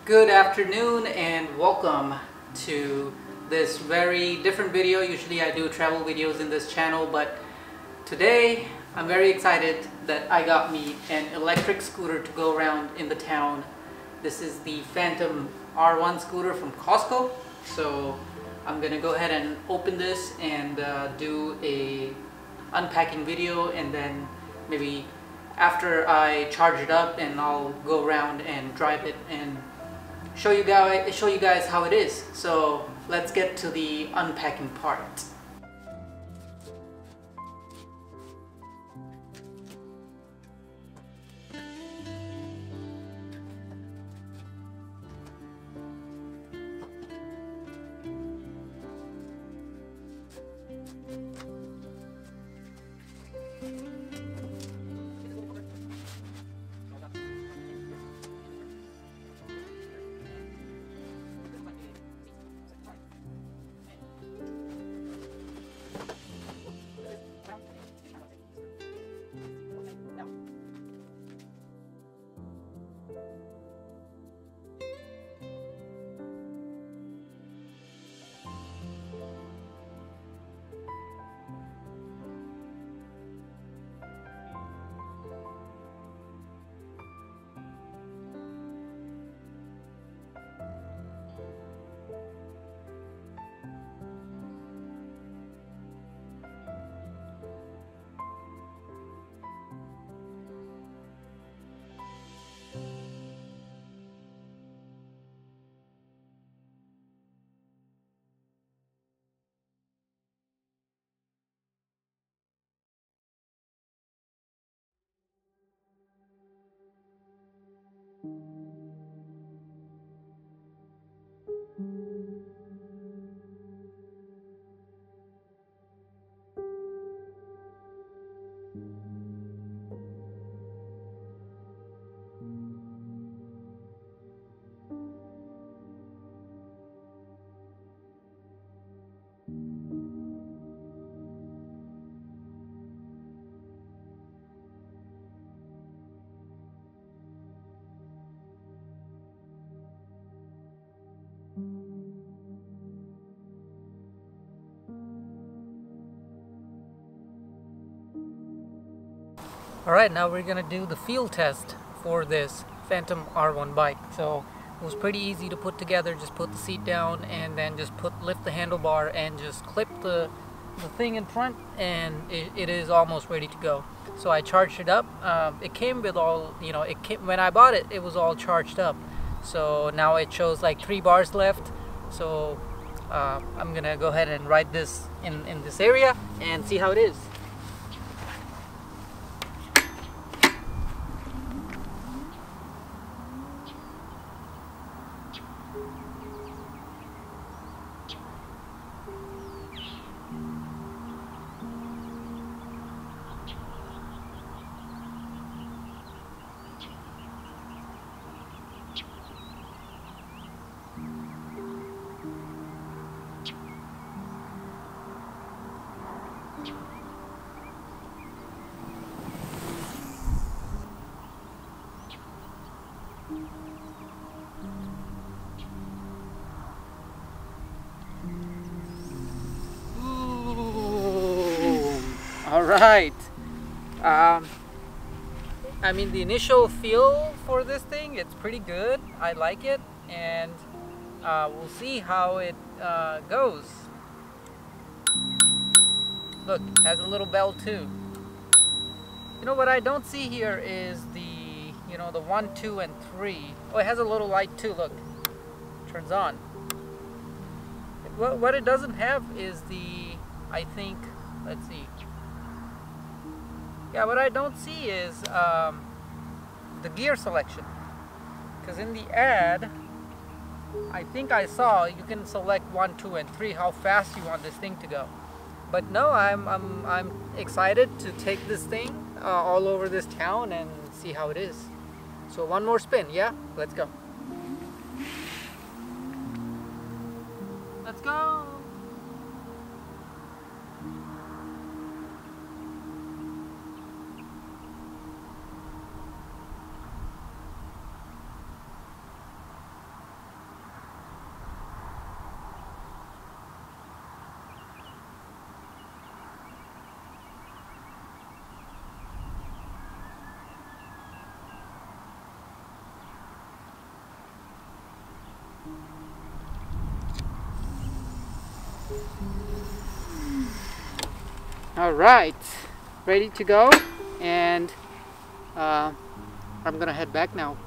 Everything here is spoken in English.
Good afternoon and welcome to this very different video. Usually I do travel videos in this channel, but today I'm very excited that I got me an electric scooter to go around in the town. This is the Phantom R1 scooter from Costco. So I'm gonna go ahead and open this and do a unpacking video, and then maybe after I charge it up and I'll go around and drive it and show you guys how it is. So let's get to the unpacking part. Alright, now we're gonna do the field test for this Phantom R1 bike. So it was pretty easy to put together. Just put the seat down and then just lift the handlebar and just clip the thing in front, and it is almost ready to go. So I charged it up. It came with all, when I bought it, it was all charged up. So now it shows like 3 bars left. So I'm gonna go ahead and ride this in this area and see how it is. Alright, I mean, the initial feel for this thing, it's pretty good. I like it, and we'll see how it goes. Look, it has a little bell too. You know what I don't see here is the, the 1, 2, and 3. Oh, it has a little light too, look. Turns on. What it doesn't have is the, I think, let's see. Yeah, what I don't see is the gear selection. Because in the ad, I think I saw you can select 1, 2, and 3, how fast you want this thing to go. But no, I'm excited to take this thing all over this town and see how it is. So one more spin, yeah? Let's go. Let's go. All right, ready to go, and I'm gonna head back now.